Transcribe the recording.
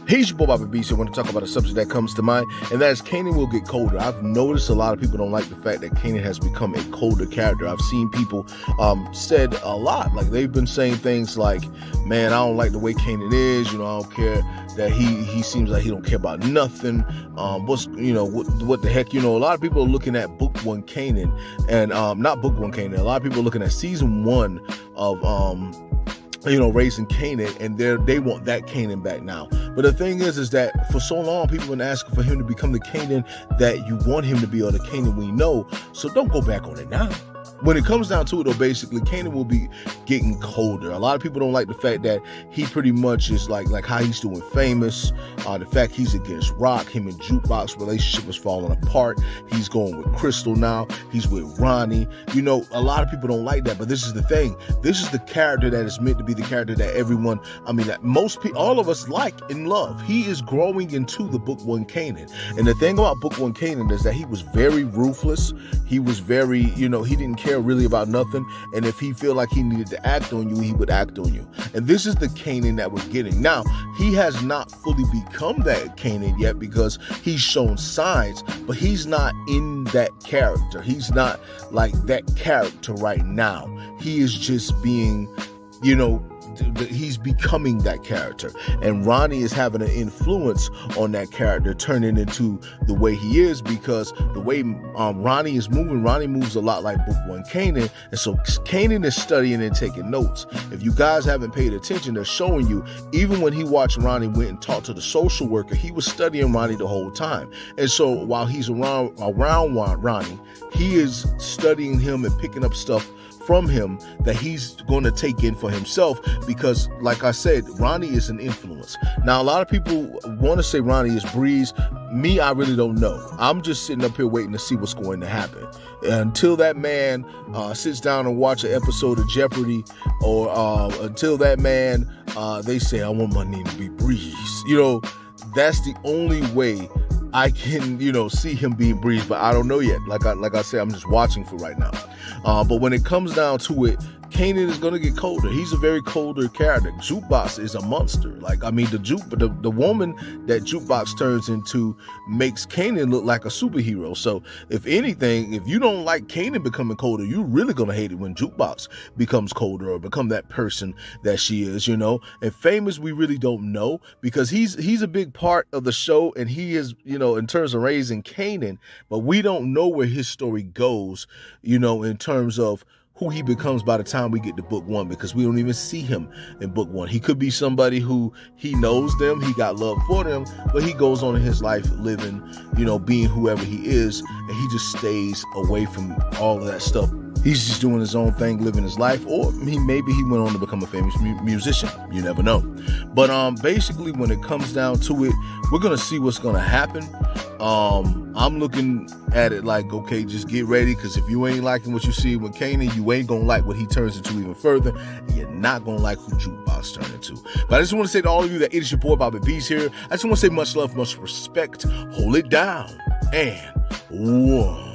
Here's your boy Bobby B. So I want to talk about a subject that comes to mind, and that is Kanan will get colder. I've noticed a lot of people don't like the fact that Kanan has become a colder character. I've seen people said a lot, like they've been saying things like, man, I don't like the way Kanan is, I don't care that he seems like he don't care about nothing. What the heck, a lot of people are looking at book one Kanan, and not book one Kanan, a lot of people are looking at season 1 of raising Kanan, and they want that Kanan back now. But the thing is that for so long people have been asking for him to become the Kanan that you want him to be, or the Kanan we know. So don't go back on it now. When it comes down to it, though, basically, Kanan will be getting colder. A lot of people don't like the fact that he pretty much is like how he's doing Famous. The fact he's against Rock, him and Jukebox relationship is falling apart. He's going with Crystal now. He's with Ronnie. A lot of people don't like that, but this is the thing. This is the character that is meant to be the character that everyone, that most people, all of us like and love. He is growing into the book one Kanan. And the thing about book one Kanan is that he was very ruthless. He was very, he didn't care really about nothing, and if he feel like he needed to act on you, he would act on you. And this is the Kanan that we're getting now. He has not fully become that Kanan yet because he's shown signs, but he's not in that character. He's not like that character right now. He is just being, he's becoming that character, and Ronnie is having an influence on that character turning into the way he is, because the way Ronnie moves a lot like book one Kanan, and so Kanan is studying and taking notes. If you guys haven't paid attention, they're showing you, even when he watched Ronnie went and talked to the social worker, he was studying Ronnie the whole time. And so while he's around Ronnie, he is studying him and picking up stuff from him that he's going to take in for himself, because like I said, Ronnie is an influence. Now, a lot of people want to say Ronnie is Breeze. Me, I really don't know. I'm just sitting up here waiting to see what's going to happen. Until that man sits down and watch an episode of Jeopardy, or until that man, they say, I want my name to be Breeze. That's the only way I can, see him being Breeze, but I don't know yet. Like I said, I'm just watching for right now. But when it comes down to it, Kanan is going to get colder. He's a very colder character. Jukebox is a monster. The woman that Jukebox turns into makes Kanan look like a superhero. So if anything, if you don't like Kanan becoming colder, you're really going to hate it when Jukebox becomes colder or become that person that she is, And Famous, we really don't know, because he's a big part of the show, and he is, in terms of raising Kanan, but we don't know where his story goes, in terms of who he becomes by the time we get to book one, because we don't even see him in book one. He could be somebody who he knows them, he got love for them, but he goes on in his life living, being whoever he is, and he just stays away from all of that stuff. He's just doing his own thing, living his life, or maybe he went on to become a famous musician. You never know. But basically, when it comes down to it, we're gonna see what's gonna happen. I'm looking at it like, okay, just get ready, because if you ain't liking what you see with Kanan, you ain't gonna like what he turns into even further, and you're not gonna like who Jukebox turned into. But I just want to say to all of you that it is your boy Bobby B's here. I just want to say much love, much respect. Hold it down, and one.